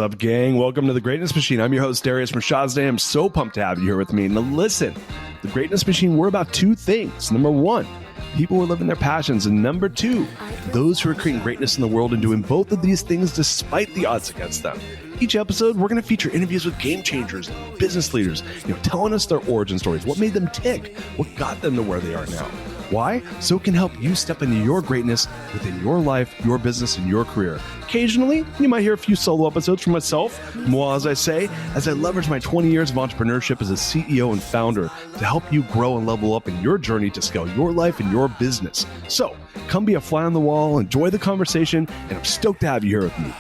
What's up, gang? Welcome to the Greatness Machine. I'm your host, Darius Mirshahzadeh. I'm so pumped to have you here with me. Now listen, the Greatness Machine, we're about two things. Number one, people who are living their passions. And number two, those who are creating greatness in the world and doing both of these things despite the odds against them. Each episode, we're going to feature interviews with game changers, business leaders, telling us their origin stories, what made them tick, what got them to where they are now. Why? So it can help you step into your greatness within your life, your business, and your career. Occasionally, you might hear a few solo episodes from myself, moi, as I say, as I leverage my 20 years of entrepreneurship as a CEO and founder to help you grow and level up in your journey to scale your life and your business. So come be a fly on the wall, enjoy the conversation, and I'm stoked to have you here with me.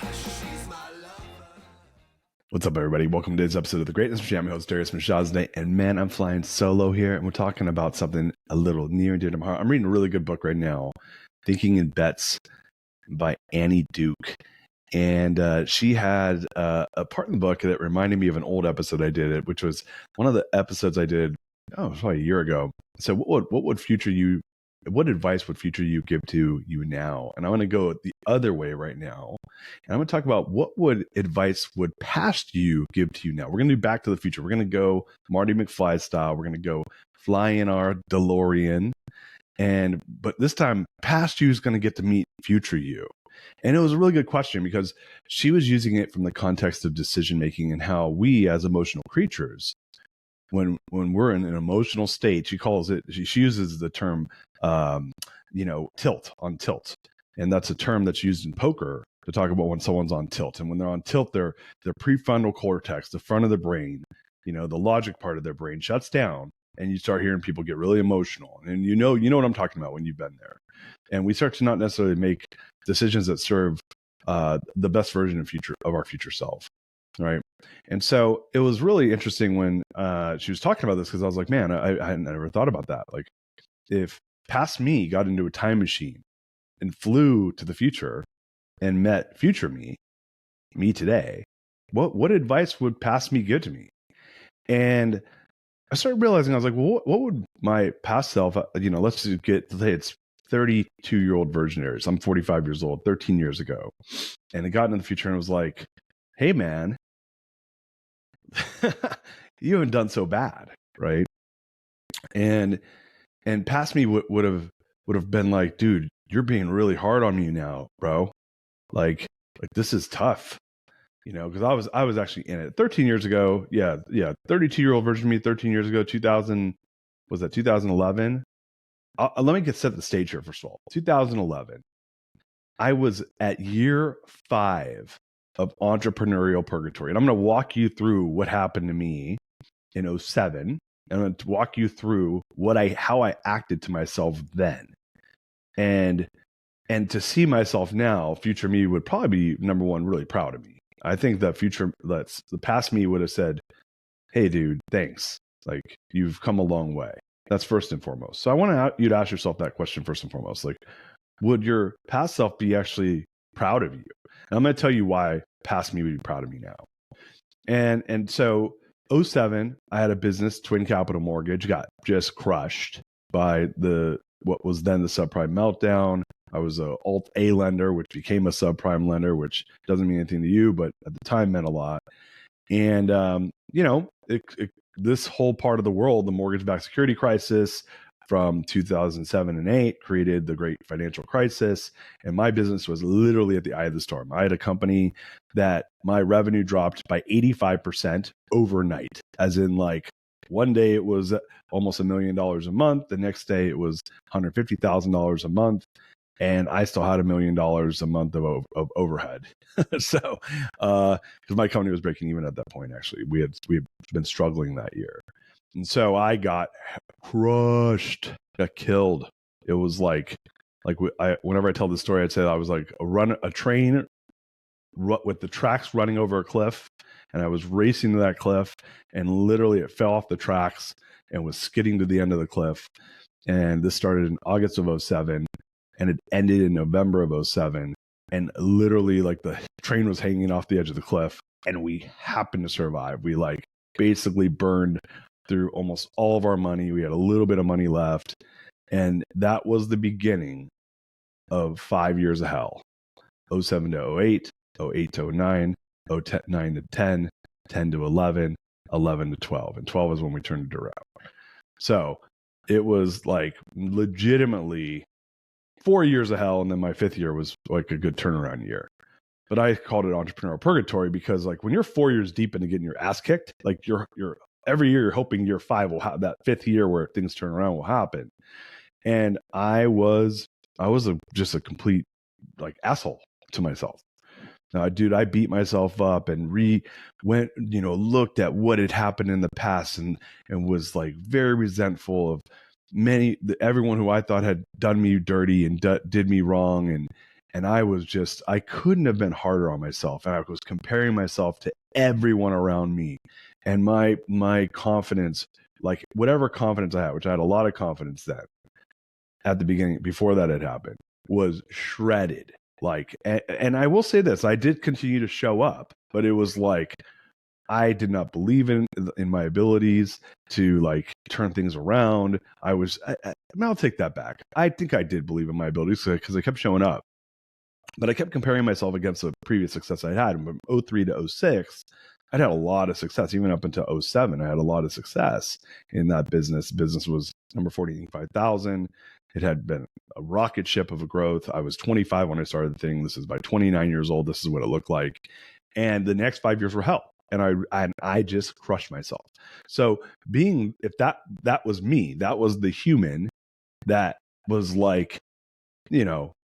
What's up, everybody? Welcome to today's episode of The Greatness Machine. I'm your host, Darius Mirshahzadeh, and man, I'm flying solo here, and we're talking about something a little near and dear to my heart. I'm reading a really good book right now, Thinking in Bets by Annie Duke, and she had a part in the book that reminded me of an old episode I did, which was one of the episodes I did, it was probably a year ago. So what advice would future you give to you now? And I'm going to go the other way right now. And I'm going to talk about what advice would past you give to you now. We're going to do Back to the Future. We're going to go Marty McFly style. We're going to go fly in our DeLorean. But this time, past you is going to get to meet future you. And it was a really good question because she was using it from the context of decision making and how we as emotional creatures, when we're in an emotional state, she uses the term, tilt. And that's a term that's used in poker to talk about when someone's on tilt. And when they're on tilt, their prefrontal cortex, the front of the brain, the logic part of their brain shuts down, and you start hearing people get really emotional. And you know what I'm talking about when you've been there. And we start to not necessarily make decisions that serve the best version of our future self. Right. And so it was really interesting when she was talking about this, because I was like, man, I hadn't ever thought about that. Like, if past me got into a time machine and flew to the future and met future me today, what advice would past me give to me? And I started realizing, I was like, well, what would my past self, let's say it's 32-year-old version Darius. I'm 45 years old, 13 years ago. And it got into the future and was like, hey, man, you haven't done so bad, right? And past me would have been like, dude, you're being really hard on me now, bro. Like this is tough, because I was actually in it 13 years ago. Yeah. 32-year-old version of me, 13 years ago, 2011. Let me set the stage here. First of all, 2011, I was at year 5 of entrepreneurial purgatory. And I'm going to walk you through what happened to me in 2007. And I'm going to walk you through how I acted to myself then. And to see myself now, future me would probably be, number one, really proud of me. I think that the past me would have said, hey, dude, thanks. Like, you've come a long way. That's first and foremost. So I want you to ask yourself that question first and foremost. Like, would your past self be actually proud of you? And I'm going to tell you why past me would be proud of me now. And so 2007, I had a business, Twin Capital Mortgage, got just crushed by what was then the subprime meltdown. I was a alt A lender, which became a subprime lender, which doesn't mean anything to you, but at the time meant a lot. And, this whole part of the world, the mortgage-backed security crisis from 2007 and 8 created the great financial crisis. And my business was literally at the eye of the storm. I had a company that my revenue dropped by 85% overnight, as in like one day it was almost $1 million a month. The next day it was $150,000 a month. And I still had $1 million a month of overhead. So, because my company was breaking even at that point, actually, we had been struggling that year. And so I got crushed, got killed. It was like whenever I tell this story, I'd say I was like a train with the tracks running over a cliff. And I was racing to that cliff, and literally it fell off the tracks and was skidding to the end of the cliff. And this started in August of 2007. And it ended in November of 2007. And literally, like, the train was hanging off the edge of the cliff, and we happened to survive. We basically burned through almost all of our money. We had a little bit of money left. And that was the beginning of 5 years of hell. 07 to 08, 08 to 09, 9 to 10, 10 to 11, 11 to 12. And 12 is when we turned it around. So it was like legitimately 4 years of hell. And then my 5th year was like a good turnaround year. But I called it entrepreneurial purgatory because like when you're 4 years deep into getting your ass kicked, like you're every year you're hoping year 5 will have that 5th year where things turn around will happen. And I was just a complete like asshole to myself. Now, dude, I beat myself up and looked at what had happened in the past and was like very resentful of everyone who I thought had done me dirty and did me wrong. And I couldn't have been harder on myself. And I was comparing myself to everyone around me. And my confidence, like whatever confidence I had, which I had a lot of confidence then at the beginning, before that had happened, was shredded. Like, and I will say this, I did continue to show up, but it was like, I did not believe in my abilities to like turn things around. I'll take that back. I think I did believe in my abilities because I kept showing up, but I kept comparing myself against the previous success I had. From 03 to 06, I'd had a lot of success. Even up until 07, I had a lot of success in that business. Business was number 45,000. It had been a rocket ship of a growth. I was 25 when I started the thing. This is by 29 years old. This is what it looked like. And the next 5 years were hell. And I just crushed myself. So if that was me, that was the human that was like,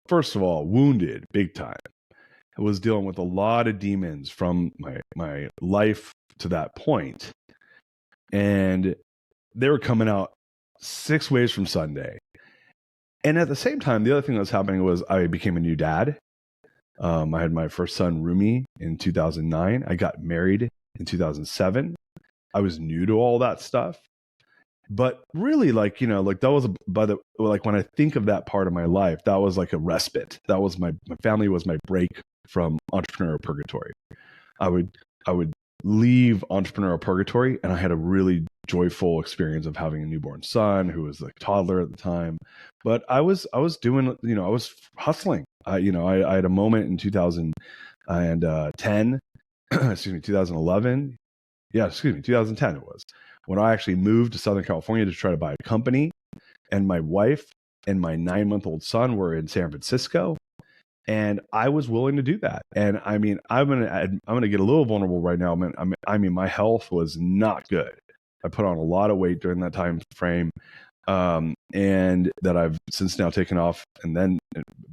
first of all, wounded big time. I was dealing with a lot of demons from my life to that point. And they were coming out 6 ways from Sunday. And at the same time, the other thing that was happening was I became a new dad. I had my first son, Rumi, in 2009. I got married in 2007. I was new to all that stuff. But really, like that was when I think of that part of my life, that was like a respite. That was my family was my break from entrepreneurial purgatory. I would leave entrepreneurial purgatory, and I had a really joyful experience of having a newborn son who was like toddler at the time. But I was doing, I was hustling. I had a moment in 2010, 2011. Yeah, 2010 it was, when I actually moved to Southern California to try to buy a company. And my wife and my 9-month-old son were in San Francisco. And I was willing to do that. And I mean, I'm gonna get a little vulnerable right now. I mean, my health was not good. I put on a lot of weight during that time frame, and that I've since now taken off, and then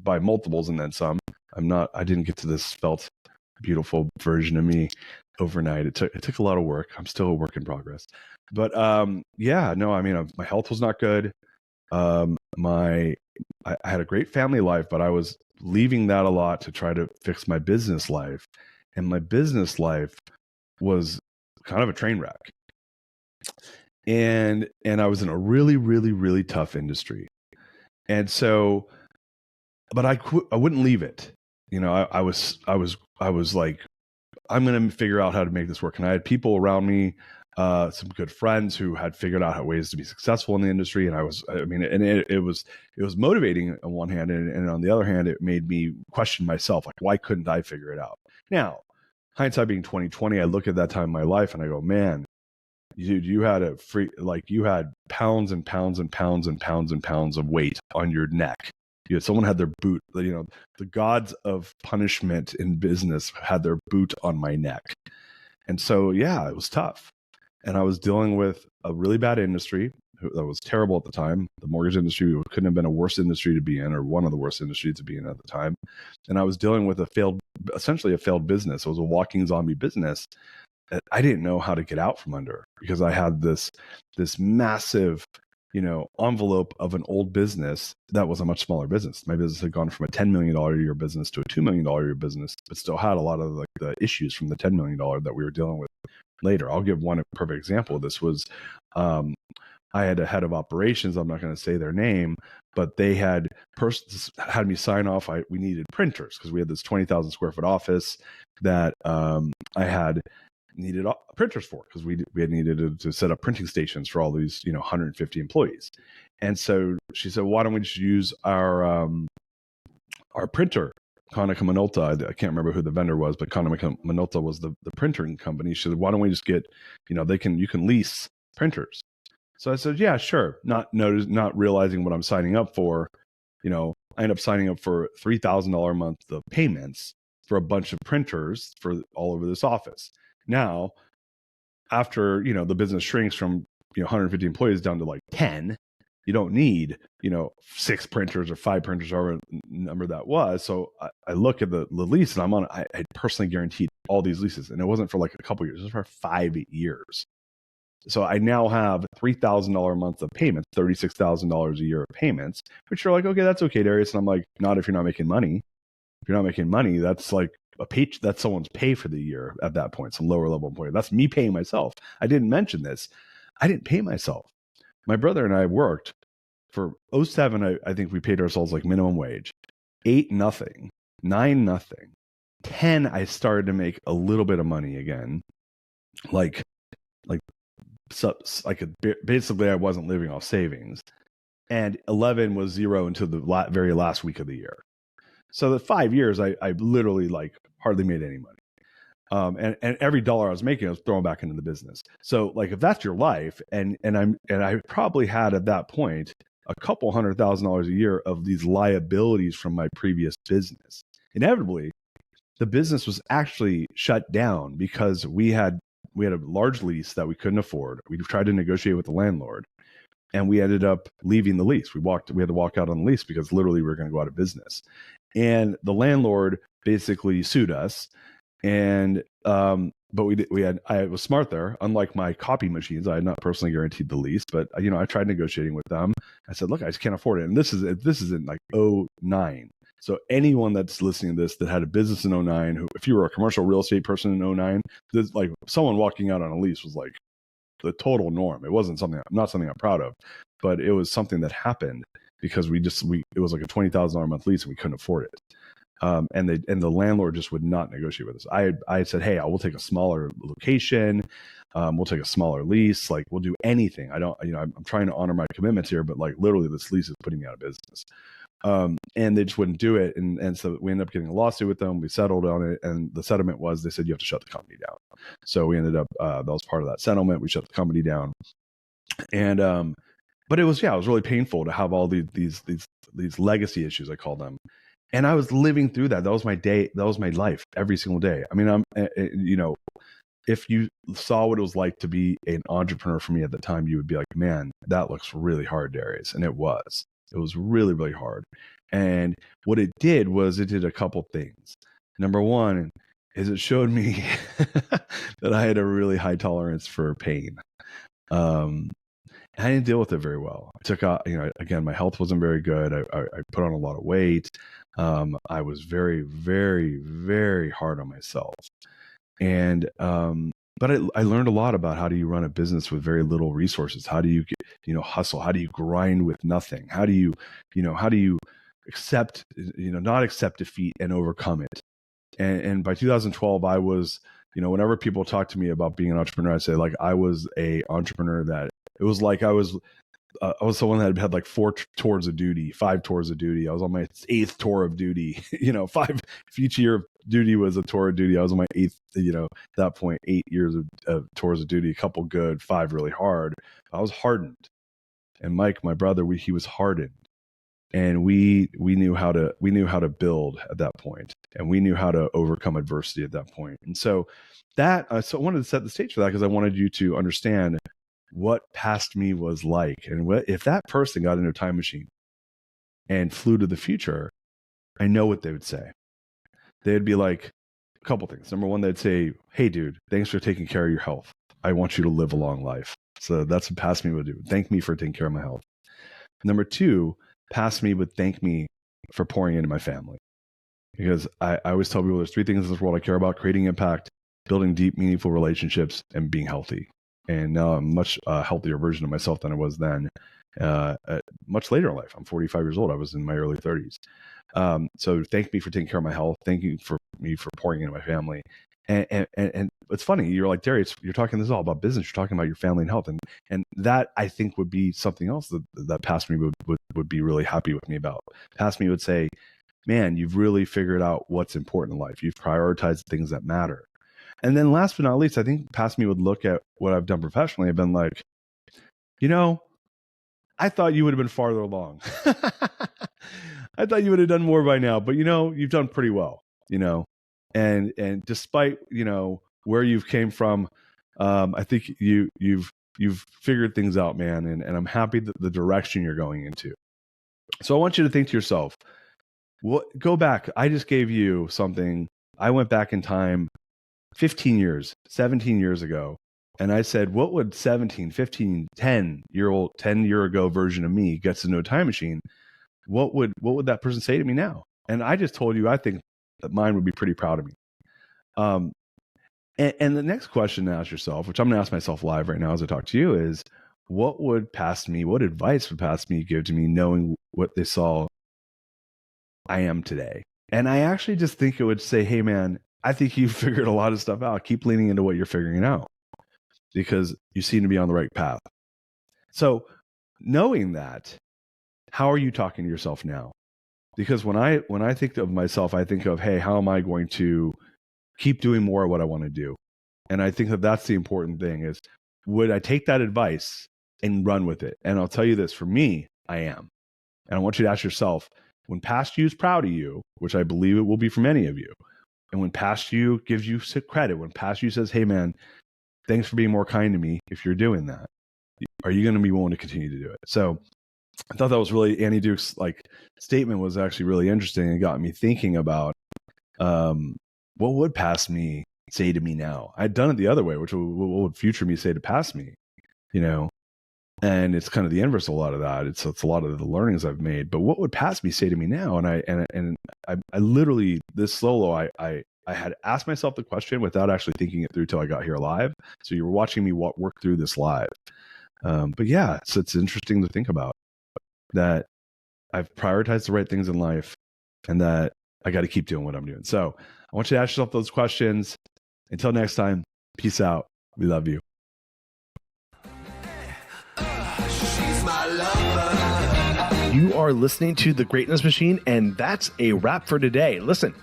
by multiples and then some. I didn't get to this svelte, beautiful version of me overnight. It took a lot of work. I'm still a work in progress. But my health was not good. I had a great family life, but I was leaving that a lot to try to fix my business life. And my business life was kind of a train wreck. And I was in a really, really, really tough industry. And so, but I wouldn't leave it. I was like, I'm going to figure out how to make this work. And I had people around me, some good friends who had figured out ways to be successful in the industry. And it was motivating on one hand. And on the other hand, it made me question myself, like, why couldn't I figure it out? Now, hindsight being 2020, I look at that time in my life and I go, man, dude, you had you had pounds and pounds and pounds and pounds and pounds of weight on your neck. Someone had their boot, the gods of punishment in business had their boot on my neck. And so, yeah, it was tough. And I was dealing with a really bad industry that was terrible at the time. The mortgage industry couldn't have been a worse industry to be in, or one of the worst industries to be in at the time. And I was dealing with essentially a failed business. It was a walking zombie business that I didn't know how to get out from under, because I had this massive envelope of an old business that was a much smaller business. My business had gone from a $10 million a year business to a $2 million a year business, but still had a lot of the issues from the $10 million that we were dealing with later. I'll give one perfect example. This was, I had a head of operations. I'm not going to say their name, but they had me sign off. We needed printers because we had this 20,000 square foot office that I had needed printers for, because we had needed to set up printing stations for all these 150 employees. And so she said, why don't we just use our printer Konica Minolta, I can't remember who the vendor was, but Konica Minolta was the printing company. She said, why don't we just get, you can lease printers. So I said, yeah, sure. Not realizing what I'm signing up for. I end up signing up for $3,000 a month of payments for a bunch of printers for all over this office. Now, after, the business shrinks from, 150 employees down to like 10, you don't need, 6 printers or 5 printers, or whatever number that was. So I look at the lease, and I personally guaranteed all these leases, and it wasn't for like a couple years, it was for 5 years. So I now have $3,000 a month of payments, $36,000 a year of payments, which are like, okay, that's okay, Darius. And I'm like, not if you're not making money. If you're not making money, that's like that's someone's pay for the year at that point, some lower level employee. That's me paying myself. I didn't mention this. I didn't pay myself. My brother and I worked for 07. I think we paid ourselves like minimum wage. 8, nothing. 9, nothing. 10, I started to make a little bit of money again. So basically I wasn't living off savings, and 11 was 0 until the very last week of the year. So the 5 years, I literally like hardly made any money. And every dollar I was making, I was throwing back into the business. So like, if that's your life, and I probably had at that point a couple $100,000 a year of these liabilities from my previous business. Inevitably, the business was actually shut down because we had a large lease that we couldn't afford. We tried to negotiate with the landlord, and we ended up leaving the lease. We had to walk out on the lease because literally we were going to go out of business. And the landlord basically sued us. And but I was smart there. Unlike my copy machines, I had not personally guaranteed the lease, but I tried negotiating with them. I said, look, I just can't afford it. And this is in like 09. So anyone that's listening to this that had a business in 09, if you were a commercial real estate person in 09, like someone walking out on a lease was like the total norm. It wasn't something I'm proud of, but it was something that happened because it was like a $20,000 a month lease, and we couldn't afford it. And the landlord just would not negotiate with us. I said, hey, I will take a smaller location. We'll take a smaller lease. Like, we'll do anything. I'm trying to honor my commitments here, but like literally this lease is putting me out of business. And they just wouldn't do it. And so we ended up getting a lawsuit with them. We settled on it. And the settlement was, they said, you have to shut the company down. So we ended up, that was part of that settlement. We shut the company down. And, but it was really painful to have all these legacy issues, I call them. And I was living through that. That was my day. That was my life every single day. I mean, if you saw what it was like to be an entrepreneur for me at the time, you would be like, man, that looks really hard, Darius. And it was really, really hard. And what it did was it did a couple things. Number one is it showed me that I had a really high tolerance for pain. I didn't deal with it very well. I took out, again, my health wasn't very good. I put on a lot of weight. I was very, very, very hard on myself. And, but I learned a lot about how do you run a business with very little resources? How do you hustle? How do you grind with nothing? How do you accept, not accept defeat and overcome it? And by 2012, I was, whenever people talk to me about being an entrepreneur, I say like, I was a entrepreneur that it was like I was someone that had like 4 tours of duty, 5 tours of duty. I was on my 8th tour of duty, 5, if each year of duty was a tour of duty, I was on my 8th, at that point, 8 years of tours of duty, a couple good, 5 really hard. I was hardened. And Mike, my brother, he was hardened. And we knew how to build at that point, and we knew how to overcome adversity at that point. And so so I wanted to set the stage for that because I wanted you to understand what past me was like. And if that person got into a time machine and flew to the future, I know what they would say. They'd be like a couple things. Number one, they'd say, hey, dude, thanks for taking care of your health. I want you to live a long life. So that's what past me would do. Thank me for taking care of my health. Number two, past me would thank me for pouring into my family. Because I always tell people there's 3 things in this world I care about: creating impact, building deep, meaningful relationships, and being healthy. And now I'm a much healthier version of myself than I was then. Much later in life, I'm 45 years old. I was in my early 30s. So thank me for taking care of my health. Thank you for pouring into my family. And it's funny. You're like, Darius, you're talking this all about business. You're talking about your family and health. And that, I think, would be something else that past me would be really happy with me about. Past me would say, man, you've really figured out what's important in life. You've prioritized things that matter. And then last but not least, I think past me would look at what I've done professionally and been like, I thought you would have been farther along. I thought you would have done more by now, but you've done pretty well, and despite, where you've came from, I think you've figured things out, man. And I'm happy that the direction you're going into. So I want you to think to yourself, go back. I just gave you something. I went back in time 15 years, 17 years ago. And I said, what would 17, 15, 10-year ago version of me gets into a time machine? What would that person say to me now? And I just told you, I think that mine would be pretty proud of me. And the next question to ask yourself, which I'm going to ask myself live right now as I talk to you, is what advice would past me give to me knowing what they saw I am today? And I actually just think it would say, hey man, I think you figured a lot of stuff out. Keep leaning into what you're figuring out because you seem to be on the right path. So knowing that, how are you talking to yourself now? Because when I think of myself, I think of, hey, how am I going to keep doing more of what I want to do? And I think that that's the important thing is, would I take that advice and run with it? And I'll tell you this, for me, I am. And I want you to ask yourself, when past you is proud of you, which I believe it will be for many of you, and when past you gives you credit, when past you says, hey man, thanks for being more kind to me, if you're doing that, are you going to be willing to continue to do it? So I thought that was really, Annie Duke's statement was actually really interesting and got me thinking about what would past me say to me now? I'd done it the other way, which what would future me say to past me, and it's kind of the inverse of a lot of that. It's a lot of the learnings I've made, but what would past me say to me now? And I literally, this solo, I had asked myself the question without actually thinking it through till I got here live. So you were watching me work through this live. But yeah, it's interesting to think about that I've prioritized the right things in life and that I got to keep doing what I'm doing. So I want you to ask yourself those questions. Until next time, peace out. We love you. You are listening to The Greatness Machine, and that's a wrap for today. Listen,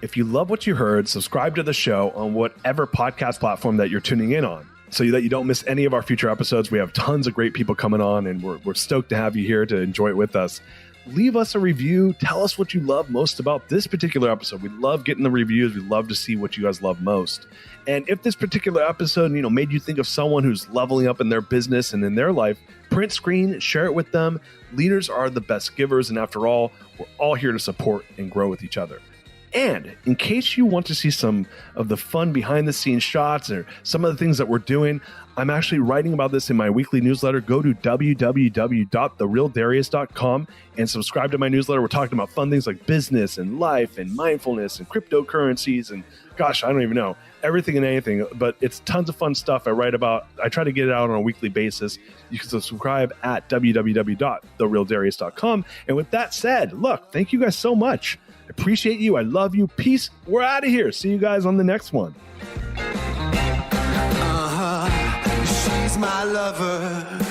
if you love what you heard, subscribe to the show on whatever podcast platform that you're tuning in on so that you don't miss any of our future episodes. We have tons of great people coming on, and we're stoked to have you here to enjoy it with us. Leave us a review. Tell us what you love most about this particular episode. We love getting the reviews. We love to see what you guys love most. And if this particular episode, made you think of someone who's leveling up in their business and in their life, print screen, share it with them. Leaders are the best givers. And after all, we're all here to support and grow with each other. And in case you want to see some of the fun behind the scenes shots or some of the things that we're doing, I'm actually writing about this in my weekly newsletter. Go to www.therealdarius.com and subscribe to my newsletter. We're talking about fun things like business and life and mindfulness and cryptocurrencies and gosh, I don't even know, everything and anything, but it's tons of fun stuff I write about. I try to get it out on a weekly basis. You can subscribe at www.therealdarius.com. And with that said, look, thank you guys so much. I appreciate you. I love you. Peace. We're out of here. See you guys on the next one. She's my lover.